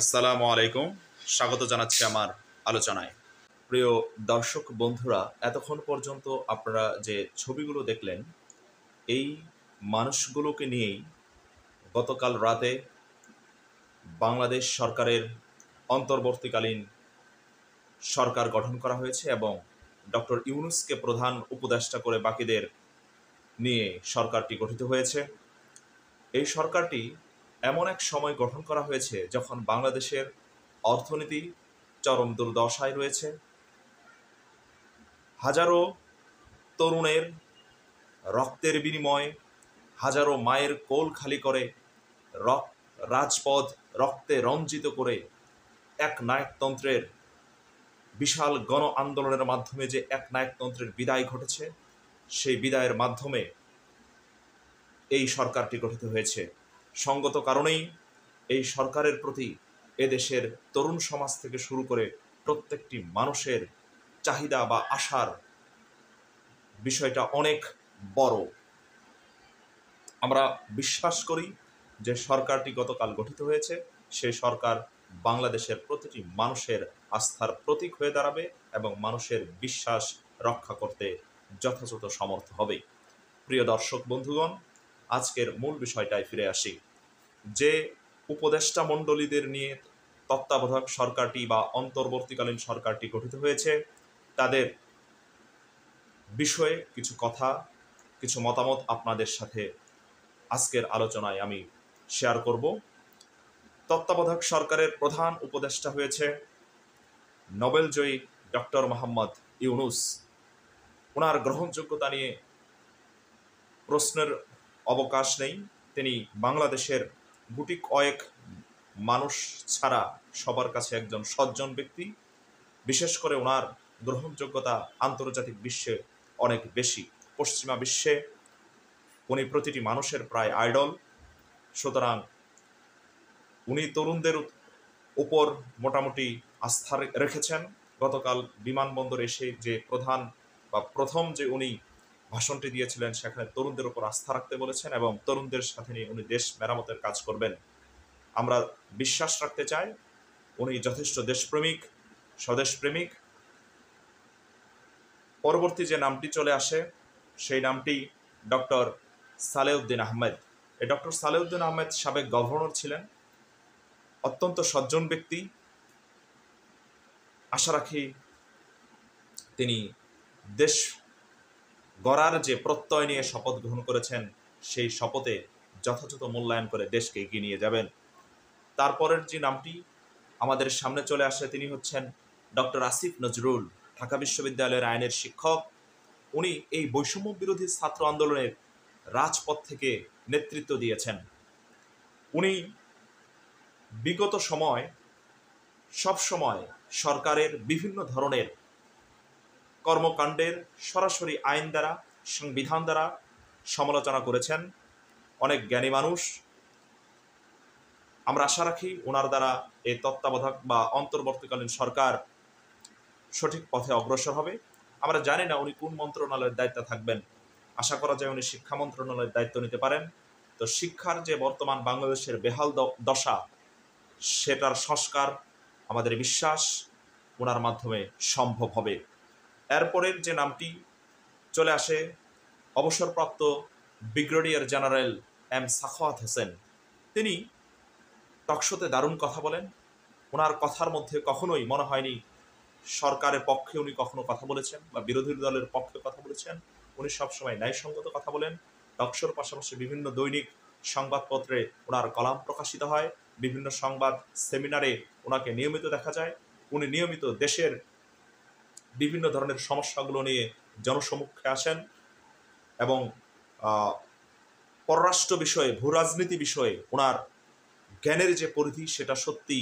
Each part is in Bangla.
আসসালামু আলাইকুম। স্বাগত জানাচ্ছি আমার আলোচনায়। প্রিয় দর্শক বন্ধুরা, এতক্ষণ পর্যন্ত আপনারা যে ছবিগুলো দেখলেন, এই মানুষগুলোকে নিয়েই গতকাল রাতে বাংলাদেশ সরকারের অন্তর্বর্তীকালীন সরকার গঠন করা হয়েছে এবং ডক্টর ইউনূসকে প্রধান উপদেষ্টা করে বাকিদের নিয়ে সরকারটি গঠিত হয়েছে। এই সরকারটি এমন এক সময় গঠন করা হয়েছে যখন বাংলাদেশের অর্থনীতি চরম দুর্দশায় রয়েছে। হাজারো তরুণের রক্তের বিনিময়ে, হাজারো মায়ের কোল খালি করে রাজপথ রক্তে রঞ্জিত করে এক নায়কতন্ত্রের বিশাল গণ আন্দোলনের মাধ্যমে যে এক নায়কতন্ত্রের বিদায় ঘটেছে, সেই বিদায়ের মাধ্যমে এই সরকারটি গঠিত হয়েছে। সঙ্গত কারণেই এই সরকারের প্রতি এদেশের তরুণ সমাজ থেকে শুরু করে প্রত্যেকটি মানুষের চাহিদা বা আশার বিষয়টা অনেক বড়। আমরা বিশ্বাস করি যে সরকারটি গতকাল গঠিত হয়েছে, সেই সরকার বাংলাদেশের প্রতিটি মানুষের আস্থার প্রতীক হয়ে দাঁড়াবে এবং মানুষের বিশ্বাস রক্ষা করতে যথাযথ সমর্থ হবে। প্রিয় দর্শক বন্ধুগণ, আজকের মূল বিষয়টায় ফিরে আসি। যে উপদেষ্টা মণ্ডলীদের নিয়ে তত্ত্বাবধায়ক সরকারটি বা অন্তর্বর্তীকালীন সরকারটি গঠিত হয়েছে, তাদের বিষয়ে কিছু কথা, কিছু মতামত আপনাদের সাথে আজকের আলোচনায় আমি শেয়ার করব। তত্ত্বাবধায়ক সরকারের প্রধান উপদেষ্টা হয়েছে নোবেলজয়ী ডক্টর মোহাম্মদ ইউনূস। ওনার গ্রহণযোগ্যতা নিয়ে প্রশ্নের অবকাশ নেই। তিনি বাংলাদেশের গুটি কয়েক মানুষ ছাড়া সবার কাছে একজন সজ্জন ব্যক্তি। বিশেষ করে ওনার গ্রহণযোগ্যতা আন্তর্জাতিক বিশ্বে অনেক বেশি। পশ্চিমা বিশ্বে উনি প্রতিটি মানুষের প্রায় আইডল। সুতরাং উনি তরুণদের উপর মোটামুটি আস্থা রেখেছেন। গতকাল বিমানবন্দরে এসে যে প্রথম যে উনি ভাষণটি দিয়েছিলেন, সেখানে তরুণদের উপর আস্থা রাখতে বলেছেন এবং তরুণদের সাথে নিয়ে উনি দেশ মেরামতের কাজ করবেন। আমরা বিশ্বাস রাখতে চাই উনি যথেষ্ট দেশপ্রেমিক, স্বদেশপ্রেমিক। পরবর্তী যে নামটি চলে আসে, সেই নামটি ডক্টর সালেউদ্দিন আহমেদ। এই ডক্টর সালেউদ্দিন আহমেদ সাবেক গভর্নর ছিলেন, অত্যন্ত সজ্জন ব্যক্তি। আশা রাখি তিনি দেশ গড়ার যে প্রত্যয় নিয়ে শপথ গ্রহণ করেছেন, সেই শপথে যথাযথ মূল্যায়ন করে দেশকে এগিয়ে নিয়ে যাবেন। তারপরের যে নামটি আমাদের সামনে চলে আসে, তিনি হচ্ছেন ডক্টর আসিফ নজরুল, ঢাকা বিশ্ববিদ্যালয়ের আইনের শিক্ষক। উনি এই বৈষম্য বিরোধী ছাত্র আন্দোলনের রাজপথ থেকে নেতৃত্ব দিয়েছেন। উনি বিগত সময় সবসময় সরকারের বিভিন্ন ধরনের কর্মকাণ্ডের সরাসরি আইন দ্বারা, সংবিধান দ্বারা সমালোচনা করেছেন। অনেক জ্ঞানী মানুষ। আমরা আশা রাখি ওনার দ্বারা এই তত্ত্বাবধায়ক বা অন্তর্বর্তীকালীন সরকার সঠিক পথে অগ্রসর হবে। আমরা জানি না উনি কোন মন্ত্রণালয়ের দায়িত্বে থাকবেন। আশা করা যায় উনি শিক্ষা মন্ত্রণালয়ের দায়িত্ব নিতে পারেন। তো শিক্ষার যে বর্তমান বাংলাদেশের বেহাল দশা, সেটার সংস্কার আমাদের বিশ্বাস ওনার মাধ্যমে সম্ভব হবে। এরপরের যে নামটি চলে আসে, অবসরপ্রাপ্ত brigadier general M Sakhawat Hossain. তিনি টকশোতে দারুণ কথা বলেন। ওনার কথার মধ্যে কখনোই মনে হয়নি সরকারের পক্ষে উনি কখনো কথা বলেছেন বা বিরোধী দলের পক্ষে কথা বলেছেন। উনি সবসময় ন্যায়সঙ্গত কথা বলেন। টকশোর পাশাপাশি বিভিন্ন দৈনিক সংবাদপত্রে ওনার কলাম প্রকাশিত হয়। বিভিন্ন সংবাদ সেমিনারে ওনাকে নিয়মিত দেখা যায়। উনি নিয়মিত দেশের বিভিন্ন ধরনের সমস্যাগুলো নিয়ে জনসমক্ষে আসেন এবং পররাষ্ট্র বিষয়ে, ভূরাজনীতি বিষয়ে ওনার জ্ঞানের যে পরিধি, সেটা সত্যি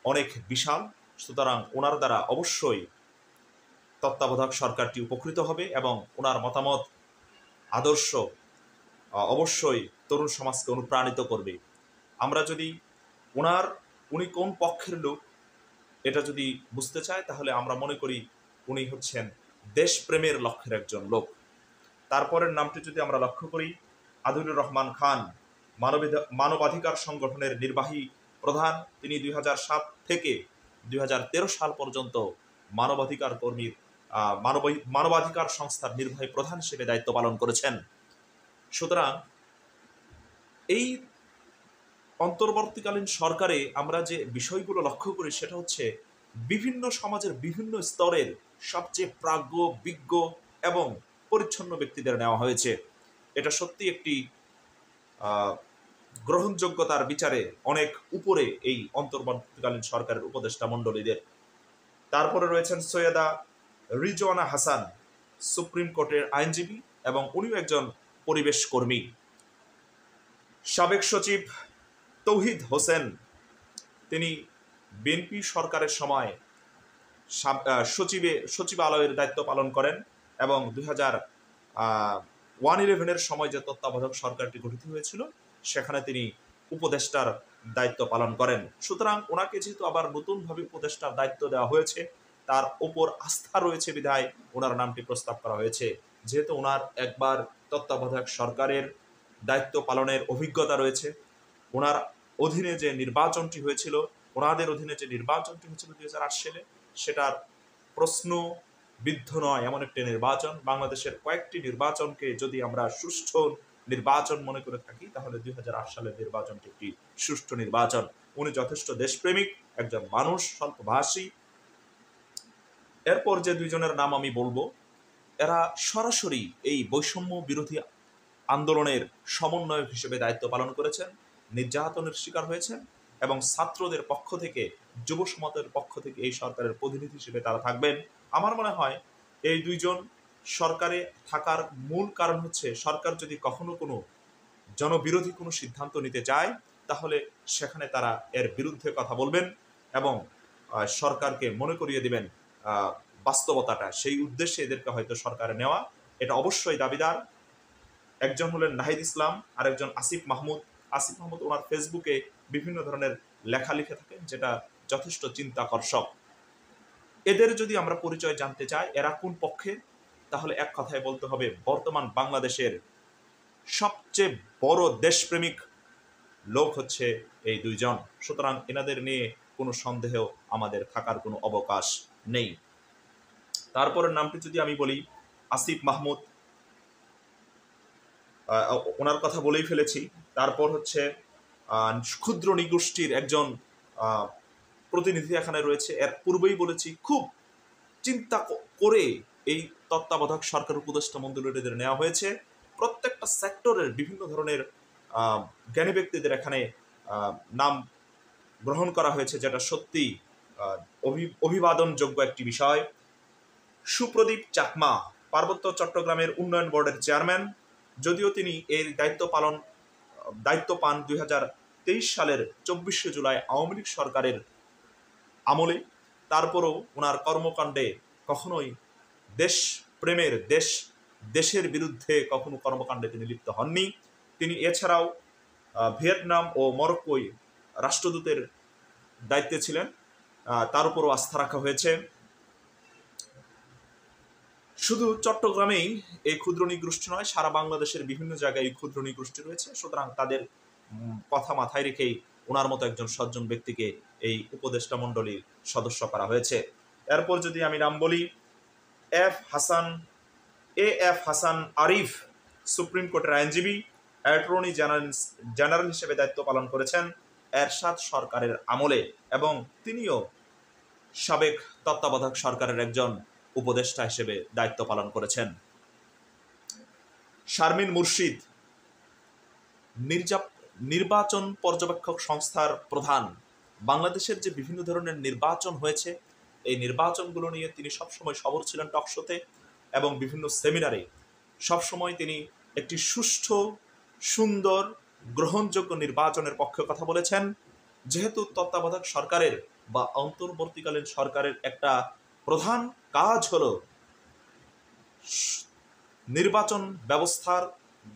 অনেক বিশাল। সুতরাং ওনার দ্বারা অবশ্যই তত্ত্বাবধায়ক সরকারটি উপকৃত হবে এবং ওনার মতামত, আদর্শ অবশ্যই তরুণ সমাজকে অনুপ্রাণিত করবে। আমরা যদি উনি কোন পক্ষের লোক এটা যদি বুঝতে চাই, তাহলে আমরা মনে করি উনি হচ্ছেন দেশপ্রেমের লক্ষ্যের একজন লোক। তারপরের নামটি যদি আমরা লক্ষ্য করি, আদিলুর রহমান খান, মানবাধিকার সংগঠনের নির্বাহী প্রধান। তিনি 2007 থেকে 2013 সাল পর্যন্ত মানবাধিকার কর্মীর মানবাধিকার সংস্থার নির্বাহী প্রধান হিসেবে দায়িত্ব পালন করেছেন। সুতরাং এই অন্তর্বর্তীকালীন সরকারে আমরা যে বিষয়গুলো লক্ষ্য করি সেটা হচ্ছে বিভিন্ন সমাজের বিভিন্ন স্তরের সবচেয়ে প্রাজ্ঞ, বিজ্ঞ এবং পরিচ্ছন্ন ব্যক্তিদের নেওয়া হয়েছে। এটা সত্যি একটি গ্রহণযোগ্যতার বিচারে অনেক উপরে এই অন্তর্বর্তীকালীন সরকারের উপদেষ্টা মণ্ডলীদের। তারপরে রয়েছেন সৈয়দা রিজওয়ানা হাসান, সুপ্রিম কোর্টের আইনজীবী এবং উনিও একজন পরিবেশ কর্মী। সাবেক সচিব তৌহিদ হোসেন, তিনি বিএনপি সরকারের সময় সচিবালয়ের দায়িত্ব পালন করেন এবং 2011-এর সময় যে তত্ত্বাবধায়ক সরকারটি গঠিত হয়েছিল সেখানে তিনি উপদেষ্টার দায়িত্ব পালন করেন। সুতরাং ওনাকে যেহেতু আবার নতুনভাবে উপদেষ্টার দায়িত্ব দেওয়া হয়েছে, তার ওপর আস্থা রয়েছে বিধায় ওনার নামটি প্রস্তাব করা হয়েছে। যেহেতু ওনার একবার তত্ত্বাবধায়ক সরকারের দায়িত্ব পালনের অভিজ্ঞতা রয়েছে, ওনার অধীনে যে নির্বাচনটি হয়েছিল, ওনাদের অধীনে যে নির্বাচনটি হয়েছিল 2008 সালে, সেটার প্রশ্নবিদ্ধ নয় এমন একটি নির্বাচন। বাংলাদেশের কয়েকটি নির্বাচনকে যদি আমরা সুষ্ঠু নির্বাচন মনে করে থাকি তাহলে 2008 সালের নির্বাচনটি একটি সুষ্ঠু নির্বাচন। উনি যথেষ্ট দেশপ্রেমিক একজন মানুষ, স্বল্পভাষী। এরপর যে দুইজনের নাম আমি বলবো, এরা সরাসরি এই বৈষম্য বিরোধী আন্দোলনের সমন্বয়ক হিসেবে দায়িত্ব পালন করেছেন, নির্যাতনের শিকার হয়েছেন এবং ছাত্রদের পক্ষ থেকে, যুব সমাজের পক্ষ থেকে এই সরকারের প্রতিনিধি হিসেবে তারা থাকবেন। আমার মনে হয় এই দুইজন সরকারে থাকার মূল কারণ হচ্ছে সরকার যদি কখনো কোনো জনবিরোধী কোনো সিদ্ধান্ত নিতে চায় তাহলে সেখানে তারা এর বিরুদ্ধে কথা বলবেন এবং সরকারকে মনে করিয়ে দিবেন বাস্তবতাটা। সেই উদ্দেশ্যে এদেরকে হয়তো সরকারে নেওয়া, এটা অবশ্যই দাবিদার। একজন হলেন নাহিদ ইসলাম, আর একজন আসিফ মাহমুদ। আসিফ মাহমুদ ওনার ফেসবুকে বিভিন্ন ধরনের লেখা লিখে থাকেন যেটা যথেষ্ট চিন্তাকর্ষক। এদের যদি আমরা পরিচয় জানতে চাই এরা কোন পক্ষে, তাহলে এক কথায় বলতে হবে বর্তমান বাংলাদেশের সবচেয়ে বড় দেশপ্রেমিক লোক হচ্ছে এই দুইজন। সুতরাং এনাদের নিয়ে কোনো সন্দেহ আমাদের থাকার কোনো অবকাশ নেই। তারপরের নামটি যদি আমি বলি, আসিফ মাহমুদ, ওনার কথা বলেই ফেলেছি। তারপর হচ্ছে ক্ষুদ্র নৃগোষ্ঠীর একজন প্রতিনিধি এখানে রয়েছে। এর পূর্বেই বলেছি খুব চিন্তা করে এই তত্ত্বাবধায়ক সরকার উপদেষ্টা মণ্ডলীদের নেওয়া হয়েছে। প্রত্যেকটা সেক্টরের বিভিন্ন ধরনের জ্ঞানী ব্যক্তিদের এখানে নাম গ্রহণ করা হয়েছে, যেটা সত্যি অভিবাদনযোগ্য একটি বিষয়। সুপ্রদীপ চাকমা, পার্বত্য চট্টগ্রামের উন্নয়ন বোর্ডের চেয়ারম্যান। যদিও তিনি এর দায়িত্ব পান 2023 সালের 24শে জুলাই আওয়ামী লীগ সরকারের আমলে, তারপরও ওনার কর্মকাণ্ডে কখনোই দেশের বিরুদ্ধে কখনো কর্মকাণ্ডে তিনি লিপ্ত হননি। তিনি এছাড়াও ভিয়েতনাম ও মরক্কোয় রাষ্ট্রদূতের দায়িত্বে ছিলেন, তার উপরও আস্থা রাখা হয়েছে। শুধু চট্টগ্রামেই এই ক্ষুদ্র নৃগোষ্ঠী নয়, সারা বাংলাদেশের বিভিন্ন জায়গায় এই ক্ষুদ্র নৃগোষ্ঠী রয়েছে। সুতরাং তাদের কথা মাথায় রেখেই ওনার মতো একজন সজ্জন ব্যক্তিকে এই উপদেষ্টা মণ্ডলীর সদস্য করা হয়েছে। এরপর যদি আমি নাম বলি, A F Hasan Arif, supreme কোর্টের আইনজীবী, অ্যাটর্নি জেনারেল হিসেবে দায়িত্ব পালন করেছেন এরশাদ সরকারের আমলে এবং তিনিও সাবেক তত্ত্বাবধায়ক সরকারের একজন উপদেষ্টা হিসেবে দায়িত্ব পালন করেছেন। শারমিন মুর্শিদ, নির্বাচন পর্যবেক্ষক সংস্থার প্রধান। বাংলাদেশের যে বিভিন্ন ধরনের নির্বাচন হয়েছে এই নির্বাচনগুলো নিয়ে তিনি সবসময় সবর ছিলেন টকশোতে এবং বিভিন্ন সেমিনারে। সবসময় তিনি একটি সুষ্ঠু, সুন্দর, গ্রহণযোগ্য নির্বাচনের পক্ষে কথা বলেছেন। যেহেতু তত্ত্বাবধায়ক সরকারের বা অন্তর্বর্তীকালীন সরকারের একটা প্রধান কাজ হলো নির্বাচন ব্যবস্থার,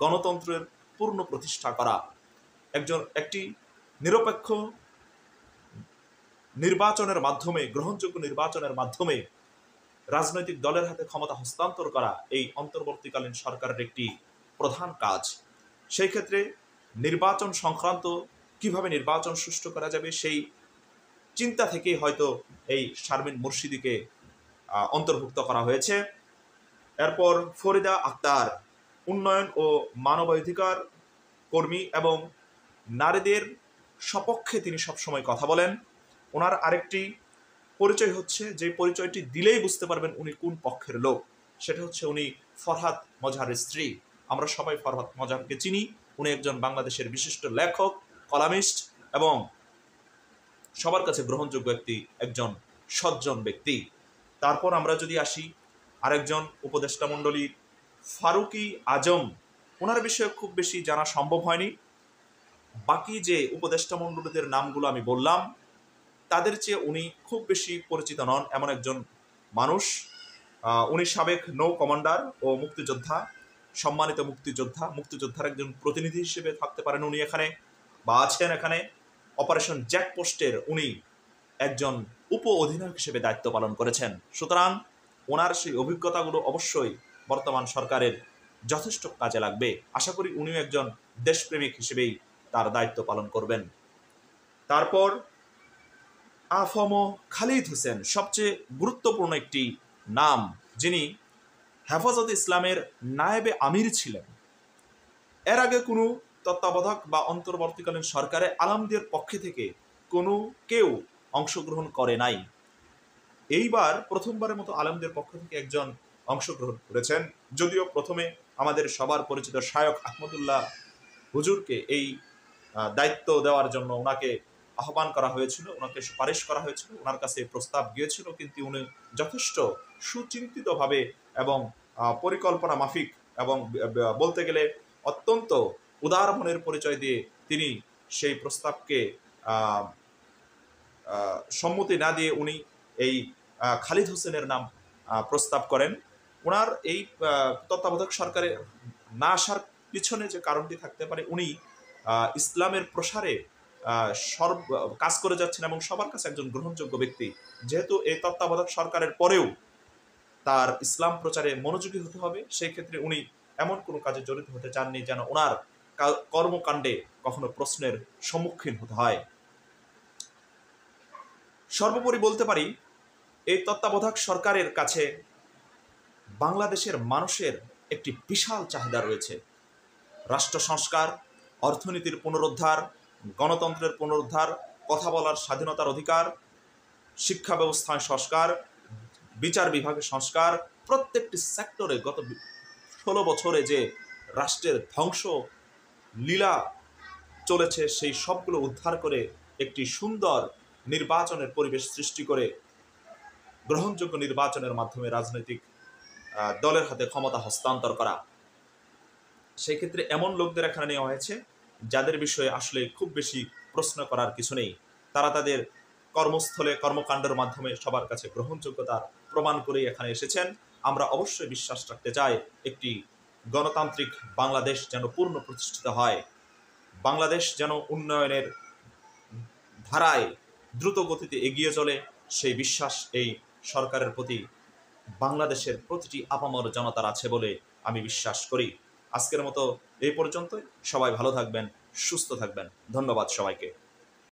গণতন্ত্রের পূর্ণ প্রতিষ্ঠা করা, একটি নিরপেক্ষ নির্বাচনের মাধ্যমে, গ্রহণযোগ্য নির্বাচনের মাধ্যমে রাজনৈতিক দলের হাতে ক্ষমতা হস্তান্তর করা এই অন্তর্বর্তীকালীন সরকারের একটি প্রধান কাজ। সেই ক্ষেত্রে নির্বাচন সংক্রান্ত কিভাবে নির্বাচন সুষ্ঠু করা যাবে সেই চিন্তা থেকেই হয়তো এই শারমিন মুর্শিদিকে অন্তর্ভুক্ত করা হয়েছে। এরপর ফরিদা আক্তার, উন্নয়ন ও মানবাধিকার কর্মী এবং নারীদের সপক্ষে তিনি সবসময় কথা বলেন। ওনার আরেকটি পরিচয় হচ্ছে, যে পরিচয়টি দিলেই বুঝতে পারবেন উনি কোন পক্ষের লোক, সেটা হচ্ছে উনি ফরহাদ মজহারের স্ত্রী। আমরা সবাই ফরহাদ মজহারকে চিনি। উনি একজন বাংলাদেশের বিশিষ্ট লেখক, কলামিস্ট এবং সবার কাছে গ্রহণযোগ্য একজন সজ্জন ব্যক্তি। তারপর আমরা যদি আসি আরেকজন উপদেষ্টা মণ্ডলী ফারুকি আজম, ওনার বিষয়ে খুব বেশি জানা সম্ভব হয়নি। বাকি যে উপদেষ্টা মণ্ডলীদের নামগুলো আমি বললাম, তাদের চেয়ে উনি খুব বেশি পরিচিত নন এমন একজন মানুষ। উনি সাবেক নৌ কমান্ডার ও মুক্তিযোদ্ধা, সম্মানিত মুক্তিযোদ্ধার একজন প্রতিনিধি হিসেবে থাকতে পারেন উনি এখানে বা আছেন এখানে। অপারেশন জ্যাকপোস্টের উনি একজন উপ অধিনায়ক হিসেবে দায়িত্ব পালন করেছেন। সুতরাং ওনার সেই অভিজ্ঞতাগুলো অবশ্যই বর্তমান সরকারের যথেষ্ট কাজে লাগবে। আশা করি উনিও একজন দেশপ্রেমিক হিসেবেই তার দায়িত্ব পালন করবেন। তারপর আফম খালিদ হোসেন, সবচেয়ে গুরুত্বপূর্ণ একটি নাম, যিনি হেফাজতে ইসলামের নায়েবে আমির ছিলেন। এর আগে কোনো তত্ত্বাবধায়ক বা অন্তর্বর্তীকালীন সরকারে আলমদের পক্ষে থেকে কেউ অংশগ্রহণ করে নাই। এইবার প্রথমবারের মতো আলমদের পক্ষ থেকে একজন অংশগ্রহণ করেছেন। যদিও প্রথমে আমাদের সবার পরিচিত শায়খ আহমদুল্লাহ হুজুরকে এই দায়িত্ব দেওয়ার জন্য ওনাকে আহ্বান করা হয়েছিল, ওনাকে সুপারিশ করা হয়েছিল, ওনার কাছে প্রস্তাব গিয়েছিল, কিন্তু উনি যথেষ্ট সুচিন্তিতভাবে এবং পরিকল্পনা মাফিক এবং বলতে গেলে অত্যন্ত উদার মনের পরিচয় দিয়ে তিনি সেই প্রস্তাবকে সম্মতি না দিয়ে উনি এই খালিদ হোসেনের নাম প্রস্তাব করেন। ওনার এই তত্ত্বাবধায়ক সরকারে না আসার পিছনে যে কারণটি থাকতে পারে, উনি ইসলামের প্রসারে কাজ করে যাচ্ছেন এবং সবার কাছে একজন গ্রহণযোগ্য ব্যক্তি। যেহেতু এই তত্ত্বাবধায়ক সরকারের পরেও তার ইসলাম প্রচারে মনোযোগী হতে হবে, সেই ক্ষেত্রে উনি এমন কোনো কাজে জড়িত হতে চাননি যেন ওনার কর্মকাণ্ডে কখনো প্রশ্নের সম্মুখীন হতে হয়। সর্বোপরি বলতে পারি, এই তত্ত্বাবধায়ক সরকারের কাছে বাংলাদেশের মানুষের একটি বিশাল চাহিদা রয়েছে। রাষ্ট্র সংস্কার, অর্থনীতির পুনরুদ্ধার, গণতন্ত্রের পুনরুদ্ধার, কথা বলার স্বাধীনতার অধিকার, শিক্ষা ব্যবস্থায় সংস্কার, বিচার বিভাগের সংস্কার, প্রত্যেকটি সেক্টরে গত 16 বছরে যে রাষ্ট্রের ধ্বংস লীলা চলেছে, সেই সবগুলো উদ্ধার করে একটি সুন্দর নির্বাচনের পরিবেশ সৃষ্টি করে গ্রহণযোগ্য নির্বাচনের মাধ্যমে রাজনৈতিক দলের হাতে ক্ষমতা হস্তান্তর করা। সেই ক্ষেত্রে এমন লোকদের এখানে নেওয়া হয়েছে যাদের বিষয়ে আসলে খুব বেশি প্রশ্ন করার কিছু নেই। তারা তাদের কর্মস্থলে কর্মকাণ্ডের মাধ্যমে সবার কাছে গ্রহণযোগ্যতার প্রমাণ করেই এখানে এসেছেন। আমরা অবশ্যই বিশ্বাস রাখতে চাই একটি গণতান্ত্রিক বাংলাদেশ যেন পূর্ণ প্রতিষ্ঠিত হয়, বাংলাদেশ যেন উন্নয়নের ধারায় দ্রুত গতিতে এগিয়ে চলে। সেই বিশ্বাস এই সরকারের প্রতি বাংলাদেশের প্রতিটি আপামর জনতার আছে বলে আমি বিশ্বাস করি। আজকের মতো এই পর্যন্তই। সবাই ভালো থাকবেন, সুস্থ থাকবেন। ধন্যবাদ সবাইকে।